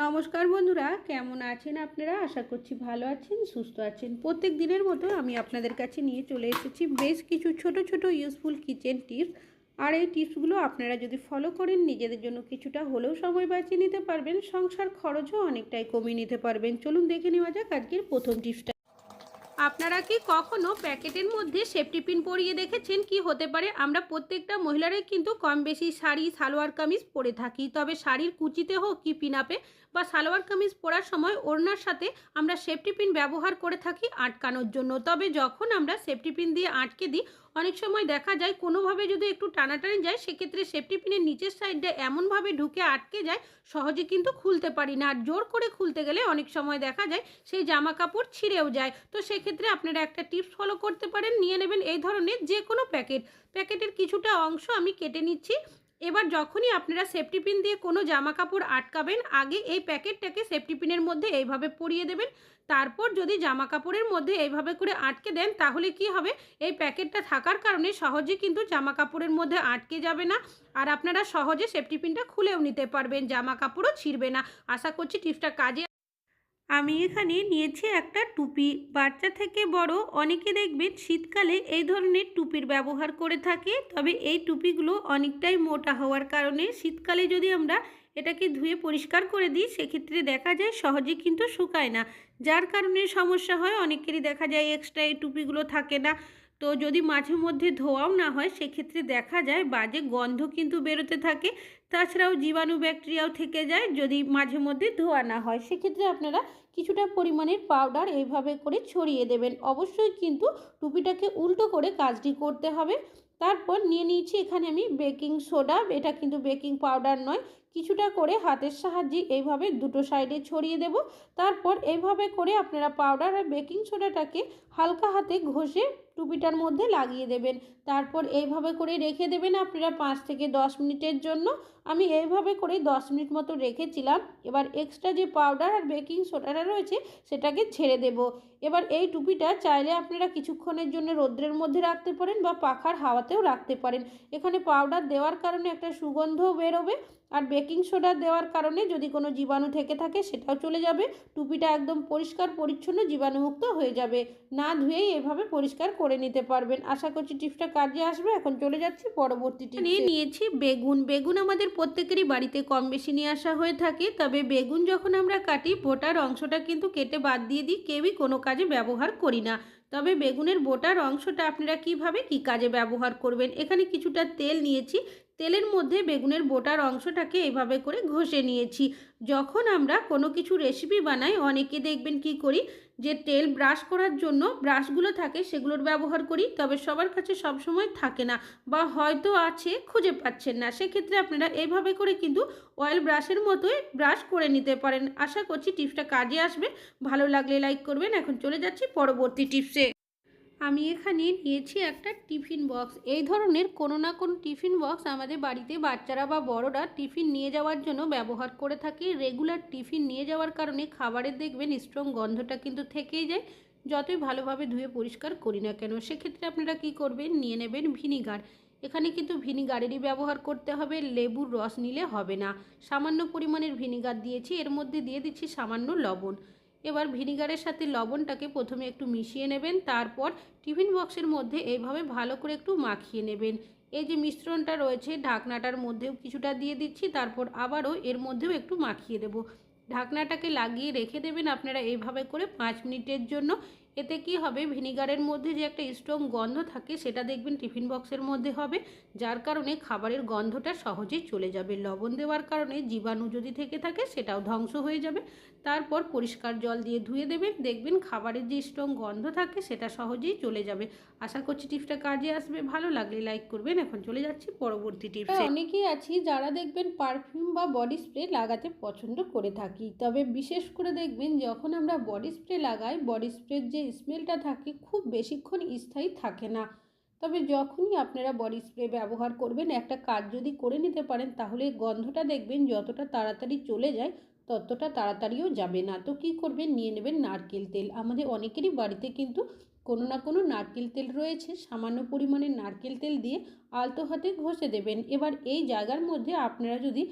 নমস্কার বন্ধুরা, কেমন আছেন আপনারা? আশা করছি ভালো আছেন, সুস্থ আছেন। প্রত্যেক দিনের মতো আমি আপনাদের কাছে নিয়ে চলে এসেছি বেশ কিছু ছোট ছোট ইউজফুল কিচেন টিপস। আর এই টিপসগুলো আপনারা যদি ফলো করেন, নিজেদের জন্য কিছুটা হলেও সময় বাঁচিয়ে নিতে পারবেন, সংসার খরচও অনেকটাই কমিয়ে নিতে পারবেন। চলুন দেখে নেওয়া যাক আজকের প্রথম টিপসটা। আপনারা কি কখনো প্যাকেটের মধ্যে সেফটি পিন পরিয়ে দেখেছেন? কি হতে পারে? আমরা প্রত্যেকটা মহিলারাই কিন্তু কম বেশি শাড়ি, সালোয়ার কামিজ পরে থাকি। তবে শাড়ির কুচিতে হোক কি পিনাপে বা সালোয়ার কামিজ পরার সময় ওড়নার সাথে আমরা সেফটি পিন ব্যবহার করে থাকি আটকানোর জন্য। তবে যখন আমরা সেফটি পিন দিয়ে আটকে দিই, অনেক সময় দেখা যায় কোনোভাবে যদি একটু টানাটানি যায়, সেক্ষেত্রে সেফটি পিনের নিচের সাইডটা এমনভাবে ঢুকে আটকে যায়, সহজে কিন্তু খুলতে পারি না। আর জোর করে খুলতে গেলে অনেক সময় দেখা যায় সেই জামা কাপড় ছিঁড়েও যায়। তো সেক্ষেত্রে আপনারা একটা টিপস ফলো করতে পারেন। নিয়ে নেবেন এই ধরনের যে কোনো প্যাকেটের কিছুটা অংশ আমি কেটে নিচ্ছি। এবার যখনই আপনারা সেফটি পিন দিয়ে কোনো জামা কাপড় আটকাবেন, আগে এই প্যাকেটটাকে সেফটি পিনের মধ্যে এইভাবে পরিয়ে দেবেন। তারপর যদি জামা কাপড়ের মধ্যে এইভাবে করে আটকে দেন, তাহলে কি হবে, এই প্যাকেটটা থাকার কারণে সহজে কিন্তু জামা কাপড়ের মধ্যে আটকে যাবে না। আর আপনারা সহজে সেফটি পিনটা খুলেও নিতে পারবেন, জামা কাপড়ও ছিঁড়বে না। আশা করছি টিপসটা কাজে। আমি এখানে নিয়েছি একটা টুপি। বাচ্চা থেকে বড় অনেকে দেখবেন শীতকালে এই ধরনের টুপির ব্যবহার করে থাকে। তবে এই টুপিগুলো অনেকটাই মোটা হওয়ার কারণে শীতকালে যদি আমরা এটাকে ধুয়ে পরিষ্কার করে দিই, সেক্ষেত্রে দেখা যায় সহজে কিন্তু শুকায় না, যার কারণে সমস্যা হয়। অনেকেরই দেখা যায় এক্সট্রা এই টুপিগুলো থাকে না। তো যদি মাঝে মধ্যে ধোয়াও না হয়, সেক্ষেত্রে দেখা যায় বাজে গন্ধ কিন্তু বেরোতে থাকে। তাছাড়াও জীবাণু ব্যাকটেরিয়াও থেকে যায় যদি মাঝে মধ্যে ধোয়া না হয়। সেক্ষেত্রে আপনারা কিছুটা পরিমাণের পাউডার এইভাবে করে ছড়িয়ে দেবেন। অবশ্যই কিন্তু টুপিটাকে উল্টো করে কাজটি করতে হবে। তারপর নিয়ে নিয়েছি এখানে আমি বেকিং সোডা। এটা কিন্তু বেকিং পাউডার নয়। কিছুটা করে হাতের সাহায্যে এইভাবে দুটো সাইডে ছড়িয়ে দেব। তারপর এইভাবে করে আপনারা পাউডার আর বেকিং সোডাটাকে হালকা হাতে ঘষে টুপিটার মধ্যে লাগিয়ে দেবেন। তারপর এইভাবে করে রেখে দেবেন আপনারা 5 থেকে 10 মিনিটের জন্য। আমি এইভাবে করে 10 মিনিট মতো রেখেছিলাম। এবার এক্সট্রা যে পাউডার আর বেকিং সোডাটা রয়েছে সেটাকে ছেড়ে দেব। এবার এই টুপিটা চাইলে আপনারা কিছুক্ষণের জন্য রৌদ্রের মধ্যে রাখতে পারেন বা পাখার হাওয়াতেও রাখতে পারেন। এখানে পাউডার দেওয়ার কারণে একটা সুগন্ধও বেরোবে, আর বেকিং সোডা দেওয়ার কারণে যদি কোনো জীবাণু থেকে থাকে সেটাও চলে যাবে। টুপিটা একদম পরিষ্কার পরিচ্ছন্ন জীবাণুমুক্ত হয়ে যাবে। না ধুয়েই এভাবে পরিষ্কার করে নিতে পারবেন। আশা করছি টিপসটা কাজে আসবে। এখন চলে যাচ্ছি পরবর্তী টিপসে। নিয়েছি বেগুন। বেগুন আমাদের প্রত্যেকেরই বাড়িতে কম বেশি নিয়ে আসা হয়ে থাকে। তবে বেগুন যখন আমরা কাটি, বোটার অংশটা কিন্তু কেটে বাদ দিয়ে দিই, কেউই কোনো কাজে ব্যবহার করি না। তবে বেগুনের বোটার অংশটা আপনারা কিভাবে কি কাজে ব্যবহার করবেন, এখানে কিছুটা তেল নিয়েছি। তেলের মধ্যে বেগুনের বোটার অংশটাকে এভাবে করে ঘষে নিয়েছি। যখন আমরা কোনো কিছু রেসিপি বানাই, অনেকে দেখবেন কি করি, যে তেল ব্রাশ করার জন্য ব্রাশগুলো থাকে সেগুলোর ব্যবহার করি। তবে সবার কাছে সবসময় থাকে না, বা হয়তো আছে খুঁজে পাচ্ছেন না। সেক্ষেত্রে আপনারা এইভাবে করে কিন্তু অয়েল ব্রাশের মতোই ব্রাশ করে নিতে পারেন। আশা করছি টিপসটা কাজে আসবে। ভালো লাগলে লাইক করবেন। এখন চলে যাচ্ছি পরবর্তী টিপসে। আমি এখানে নিয়েছি একটা টিফিন বক্স। এই ধরনের কোনো না কোনো টিফিন বক্স আমাদের বাড়িতে বাচ্চারা বা বড়রা টিফিন নিয়ে যাওয়ার জন্য ব্যবহার করে থাকে। রেগুলার টিফিন নিয়ে যাওয়ার কারণে খাবারের দেখবেন স্ট্রং গন্ধটা কিন্তু থেকেই যায়, যতই ভালোভাবে ধুয়ে পরিষ্কার করি না কেন। সেক্ষেত্রে আপনারা কি করবেন, নিয়ে নেবেন ভিনিগার। এখানে কিন্তু ভিনিগারেরই ব্যবহার করতে হবে, লেবুর রস নিলে হবে না। সামান্য পরিমাণের ভিনিগার দিয়েছি, এর মধ্যে দিয়ে দিচ্ছি সামান্য লবণ। এবার ভিনিগারের সাথে লবণটাকে প্রথমে একটু মিশিয়ে নেবেন। তারপর টিফিন বক্সের মধ্যে এইভাবে ভালো করে একটু মাখিয়ে নেবেন। এই যে মিশ্রণটা রয়েছে ঢাকনাটার মধ্যেও কিছুটা দিয়ে দিচ্ছি, তারপর আবারও এর মধ্যেও একটু মাখিয়ে দেব। ঢাকনাটাকে লাগিয়ে রেখে দেবেন আপনারা এইভাবে করে 5 মিনিটের জন্য। এতে কি হবে, ভিনিগারের মধ্যে যে একটা স্ট্রং গন্ধ থাকে সেটা দেখবেন টিফিন বক্সের মধ্যে হবে, যার কারণে খাবারের গন্ধটা সহজেই চলে যাবে। লবণ দেওয়ার কারণে জীবাণু যদি থেকে থাকে সেটাও ধ্বংস হয়ে যাবে। তারপর পরিষ্কার জল দিয়ে ধুয়ে দেবেন, দেখবেন খাবারের যে স্ট্রং গন্ধ থাকে সেটা সহজেই চলে যাবে। আশা করছি টিপসটা কাজে আসবে। ভালো লাগলে লাইক করবেন। এখন চলে যাচ্ছি পরবর্তী টিপসে। অনেকেই আছি যারা দেখবেন পারফিউম বা বডি স্প্রে লাগাতে পছন্দ করে থাকি। তবে বিশেষ করে দেখবেন যখন আমরা বডি স্প্রে লাগাই, বডি স্প্রের যে স্মেলটা থাকে খুব বেশিক্ষণ স্থায়ী থাকে না। তবে যখনই আপনারা বডি স্প্রে ব্যবহার করবেন, একটা কাজ যদি করে নিতে পারেন, তাহলে গন্ধটা দেখবেন যতটা তাড়াতাড়ি চলে যায় ততটা তাড়াতাড়িও যাবে না। তো কী করবেন, নিয়ে নেবেন নারকেল তেল। আমাদের অনেকেরই বাড়িতে কিন্তু কোনো না কোনো নারকেল তেল রয়েছে। সামান্য পরিমাণে নারকেল তেল দিয়ে আলতো হাতে ঘষে দেবেন। এবার এই জায়গার মধ্যে আপনারা যদি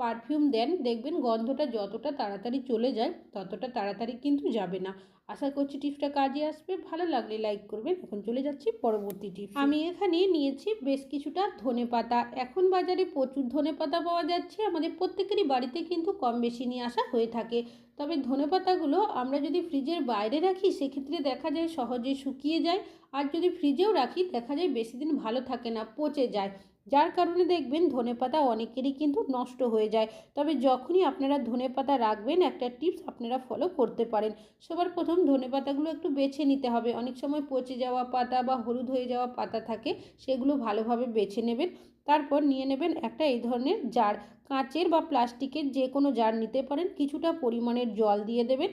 পারফিউম দেন, দেখবেন গন্ধটা যতটা তাড়াতাড়ি চলে যায় ততটা তাড়াতাড়ি কিন্তু যাবে না। আশা করছি টিপসটা কাজে আসবে। ভালো লাগলে লাইক করবেন। এখন চলে যাচ্ছি পরবর্তী টিপস। আমি এখানে নিয়েছি বেশ কিছুটা ধনেপাতা। এখন বাজারে প্রচুর ধনেপাতা পাওয়া যাচ্ছে, আমাদের প্রত্যেকেরই বাড়িতে কিন্তু কম বেশি নিয়ে আসা হয়ে থাকে। তবে ধনেপাতাগুলো আমরা যদি ফ্রিজের বাইরে রাখি সেক্ষেত্রে দেখা যায় সহজে শুকিয়ে যায়, আর যদি ফ্রিজেও রাখি দেখা যায় বেশি দিন ভালো থাকে না, পচে যায়। যার কারণে দেখবেন ধনেপাতা অনেকেরই কিন্তু নষ্ট হয়ে যায়। তবে যখনই আপনারা ধনেপাতা রাখবেন একটা টিপস আপনারা ফলো করতে পারেন। সবার প্রথম ধনেপাতাগুলো একটু বেছে নিতে হবে। অনেক সময় পচে যাওয়া পাতা বা হলুদ হয়ে যাওয়া পাতা থাকে, সেগুলো ভালোভাবে বেছে নেবেন। তারপর নিয়ে নেবেন একটা এই ধরনের জার, কাঁচের বা প্লাস্টিকের যে কোনো জার নিতে পারেন। কিছুটা পরিমাণের জল দিয়ে দেবেন।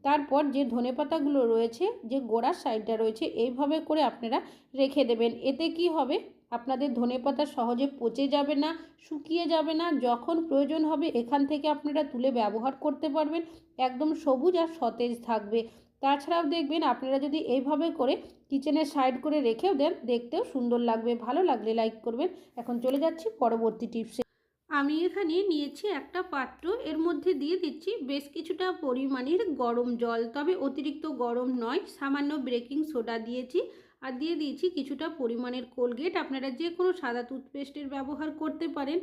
তারপর যে ধনেপাতাগুলো রয়েছে, যে গোড়ার সাইডটা রয়েছে, এইভাবে করে আপনারা রেখে দেবেন। এতে কি হবে, আপনাদের ধনেপাতা সহজে পচে যাবে না, শুকিয়ে যাবে না। যখন প্রয়োজন হবে এখান থেকে আপনারা তুলে ব্যবহার করতে পারবেন। একদম সবুজ আর সতেজ থাকবে। তাছাড়াও দেখবেন আপনারা যদি এইভাবে করে কিচেনের সাইড করে রেখেও দেন, দেখতেও সুন্দর লাগবে। ভালো লাগলে লাইক করবেন। এখন চলে যাচ্ছি পরবর্তী টিপসে। আমি এখানে নিয়েছি একটা পাত্র, এর মধ্যে দিয়ে দিচ্ছি বেশ কিছুটা পরিমাণের গরম জল, তবে অতিরিক্ত গরম নয়। সামান্য বেকিং সোডা দিয়েছি, আর দিয়ে দিয়েছি কিছুটা পরিমাণের কোলগেট। আপনারা যে কোনো সাদা টুথপেস্টের ব্যবহার করতে পারেন।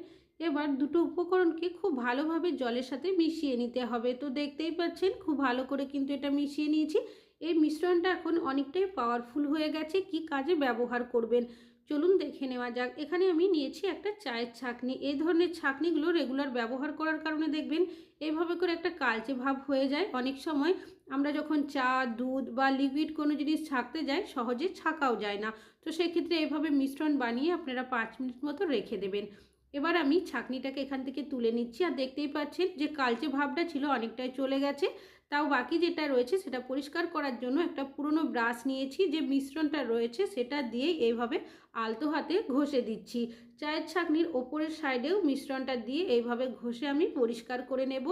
এবার দুটো উপকরণকে খুব ভালোভাবে জলের সাথে মিশিয়ে নিতে হবে। তো দেখতেই পাচ্ছেন খুব ভালো করে কিন্তু এটা মিশিয়ে নিয়েছি। এই মিশ্রণটা এখন অনেকটাই পাওয়ারফুল হয়ে গেছে। কি কাজে ব্যবহার করবেন চলুন দেখে নেওয়া যাক। এখানে আমি নিয়েছি একটা চায়ের ছাঁকনি। এই ধরনের ছাঁকনিগুলো রেগুলার ব্যবহার করার কারণে দেখবেন এইভাবে করে একটা কালচে ভাব হয়ে যায়। অনেক সময় আমরা যখন চা, দুধ বা লিকুইড কোনো জিনিস ছাঁকতে যাই সহজে ছাঁকাও যায় না। তো সেক্ষেত্রে এইভাবে মিশ্রণ বানিয়ে আপনারা 5 মিনিট মতো রেখে দেবেন। এবার আমি ছাঁকনিটাকে এখান থেকে তুলে নিচ্ছি, আর দেখতেই পাচ্ছেন যে কালচে ভাবটা ছিল অনেকটাই চলে গেছে। তাও বাকি যেটা রয়েছে সেটা পরিষ্কার করার জন্য একটা পুরনো ব্রাশ নিয়েছি, যে মিশ্রণটা রয়েছে সেটা দিয়ে এইভাবে আলতো হাতে ঘষে দিচ্ছি। চায়ের ছাঁকনির ওপরের সাইডেও মিশ্রণটা দিয়ে এইভাবে ঘষে আমি পরিষ্কার করে নেব।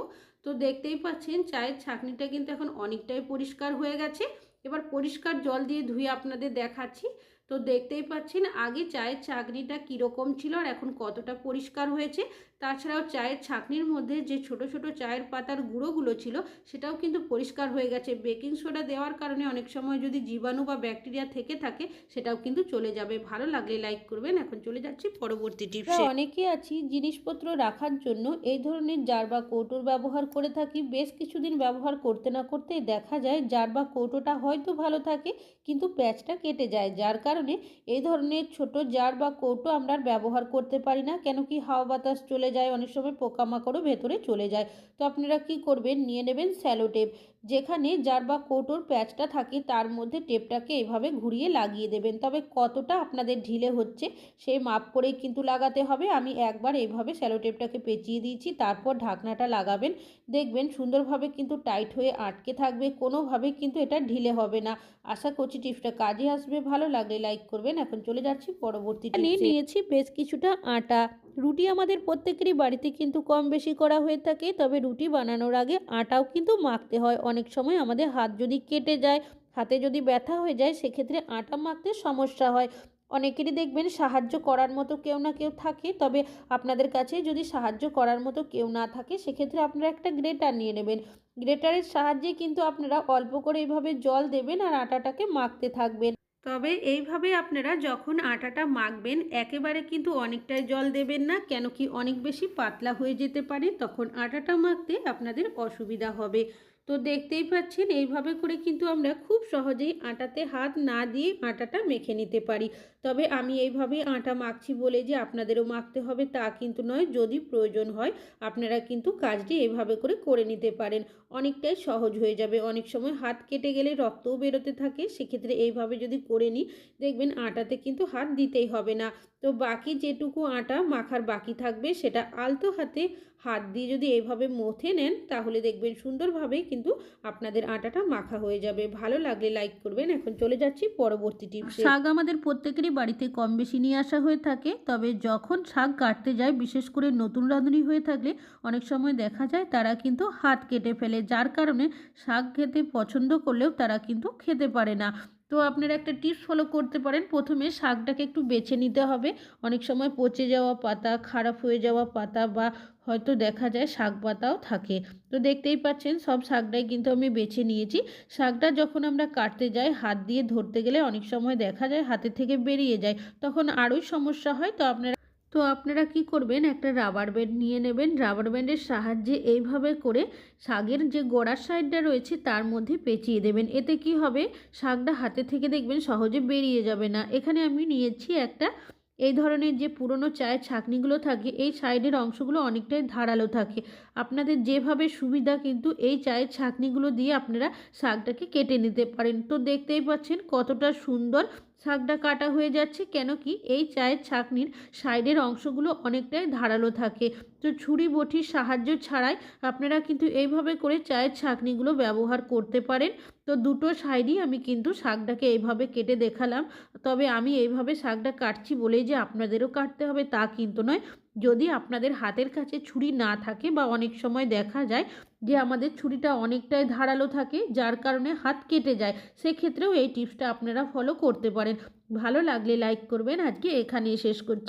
তো দেখতেই পাচ্ছেন চায়ের ছাঁকনিটা কিন্তু এখন অনেকটাই পরিষ্কার হয়ে গেছে। এবার পরিষ্কার জল দিয়ে ধুয়ে আপনাদের দেখাচ্ছি। তো দেখতেই পাচ্ছেন আগে চায়ের ছাঁকনিটা কীরকম ছিল আর এখন কতটা পরিষ্কার হয়েছে। তাছাড়াও চায়ের ছাঁকনির মধ্যে যে ছোট ছোট চায়ের পাতার গুঁড়োগুলো ছিল সেটাও কিন্তু পরিষ্কার হয়ে গেছে। বেকিং সোডা দেওয়ার কারণে অনেক সময় যদি জীবাণু বা ব্যাকটেরিয়া থেকে থাকে সেটাও কিন্তু চলে যাবে। ভালো লাগলে লাইক করবেন। এখন চলে যাচ্ছি পরবর্তী টিপসে। অনেকে আছি জিনিসপত্র রাখার জন্য এই ধরনের জার বা কৌটোর ব্যবহার করে থাকি। বেশ কিছুদিন ব্যবহার করতে না করতেই দেখা যায় জার বা কৌটোটা হয়তো ভালো থাকে কিন্তু প্যাচটা কেটে যায়। যার কারণে এই ধরনের ছোট জার বা কৌটো আমরা ব্যবহার করতে পারি না, কেন কি হাওয়া বাতাস চলে যায়, অনেক সময় পোকামাকড়ও ভেতরে চলে যায়। তো আপনারা কি করবেন, নিয়ে নেবেন স্যালো টেপ। যেখানে জার বা কৌটোর প্যাচটা থাকে তার মধ্যে টেপটাকে এভাবে ঘুরিয়ে লাগিয়ে দেবেন। তবে কতটা আপনাদের ঢিলে হচ্ছে সেই মাপ করেই কিন্তু লাগাতে হবে। আমি একবার এইভাবে স্যালো টেপটাকে পেঁচিয়ে দিয়েছি, তারপর ঢাকনাটা লাগাবেন। দেখবেন সুন্দরভাবে কিন্তু টাইট হয়ে আটকে থাকবে, কোনোভাবে কিন্তু এটা ঢিলে হবে না। আশা করছি টিপসটা কাজে আসবে। ভালো লাগলে লাইক করবেন। এখন চলে যাচ্ছি পরবর্তী টিপসে। নিয়েছি বেশ কিছুটা আটা। রুটি আমাদের প্রত্যেকেরই বাড়িতে কিন্তু কম বেশি করা হয়ে থাকে, তবে রুটি বানানোর আগে আটাও কিন্তু মাখতে হয়। অনেক সময় আমাদের হাত যদি কেটে যায়, হাতে যদি ব্যথা হয়ে যায়, সেক্ষেত্রে আটা মাখতে সমস্যা হয়। অনেকেরই দেখবেন সাহায্য করার মতো কেউ না কেউ থাকে, তবে আপনাদের কাছে যদি সাহায্য করার মতো কেউ না থাকে সেক্ষেত্রে আপনারা একটা গ্রেটার নিয়ে নেবেন। গ্রেটারের সাহায্যে কিন্তু আপনারা অল্প করে এইভাবে জল দেবেন আর আটাটাকে মাখতে থাকবেন। তবে এইভাবে আপনারা যখন আটাটা মাখবেন একেবারে কিন্তু অনেকটাই জল দেবেন না, কেন কি অনেক বেশি পাতলা হয়ে যেতে পারে, তখন আটাটা মাখতে আপনাদের অসুবিধা হবে। তো দেখতেই পাচ্ছেন এইভাবে করে কিন্তু আমরা খুব সহজেই আটাতে হাত না দিয়ে আটাটা মেখে নিতে পারি। তবে আমি এইভাবে আটা মাখছি বলে যে আপনাদেরও মাখতে হবে তা কিন্তু নয়। যদি প্রয়োজন হয় আপনারা কিন্তু কাজটি এইভাবে করে করে নিতে পারেন, অনেকটাই সহজ হয়ে যাবে। অনেক সময় হাত কেটে গেলে রক্তও বেরোতে থাকে, সেক্ষেত্রে এইভাবে যদি করে নিই দেখবেন আটাতে কিন্তু হাত দিতেই হবে না। তো বাকি যেটুকু আটা মাখার বাকি থাকবে সেটা আলতো হাতে হাত দিয়ে যদি এইভাবে মথে নেন তাহলে দেখবেন সুন্দরভাবে কিন্তু আপনাদের আটাটা মাখা হয়ে যাবে। ভালো লাগলে লাইক করবেন। এখন চলে যাচ্ছি পরবর্তী টিপসে। শাক আমাদের প্রত্যেকেরই বাড়িতে কম বেশি নিয়ে আসা হয়ে থাকে, তবে যখন শাক কাটতে যায় বিশেষ করে নতুন রাঁধুনি হয়ে থাকলে অনেক সময় দেখা যায় তারা কিন্তু হাত কেটে ফেলে, যার কারণে শাক খেতে পছন্দ করলেও তারা কিন্তু খেতে পারে না। তো আপনারা একটা টিপস ফলো করতে পারেন। প্রথমে শাকটাকে একটু বেছে নিতে হবে। অনেক সময় পচে যাওয়া পাতা, খারাপ হয়ে যাওয়া পাতা বা হয়তো দেখা যায় শাক পাতাও থাকে। তো দেখতেই পাচ্ছেন সব শাকটাই কিন্তু আমি বেছে নিয়েছি। শাকটা যখন আমরা কাটতে যাই হাত দিয়ে ধরতে গেলে অনেক সময় দেখা যায় হাতের থেকে বেরিয়ে যায়। তখন আরোই সমস্যা হয়। তো আপনারা কি করবেন, একটা রাবার ব্যান্ড নিয়ে নেবেন। রাবার ব্যান্ডের সাহায্যে এইভাবে করে শাকের যে গোড়ার সাইডটা রয়েছে তার মধ্যে পেঁচিয়ে দেবেন। এতে কি হবে, শাকটা হাতে থেকে দেখবেন সহজে বেরিয়ে যাবে না। এখানে আমি নিয়েছি একটা, এই ধরনের যে পুরনো চায়ের ছাঁকনিগুলো থাকে এই সাইডের অংশগুলো অনেকটাই ধারালো থাকে। আপনাদের যেভাবে সুবিধা কিন্তু এই চায়ের ছাঁকনিগুলো দিয়ে আপনারা শাকটাকে কেটে নিতে পারেন। তো দেখতেই পাচ্ছেন কতটা সুন্দর শাকটা কাটা হয়ে যাচ্ছে, কেন কি এই চায়ের ছাঁকনির সাইডের অংশগুলো অনেকটাই ধারালো থাকে। তো ছুরি বটির সাহায্য ছাড়াই আপনারা কিন্তু এইভাবে করে চায়ের ছাঁকনিগুলো ব্যবহার করতে পারেন। তো দুটো সাইডই আমি কিন্তু শাকটাকে এইভাবে কেটে দেখালাম। তবে আমি এইভাবে শাকটা কাটছি বলেই যে আপনাদেরও কাটতে হবে তা কিন্তু নয়। যদি আপনাদের হাতের কাছে ছুরি না থাকে বা অনেক সময় দেখা যায় যে আমাদের ছুরিটা অনেকটাই ধারালো থাকে যার কারণে হাত কেটে যায়, সেক্ষেত্রেও এই টিপসটা আপনারা ফলো করতে পারেন। ভালো লাগলে লাইক করবেন। আজকে এখানেই শেষ করছি।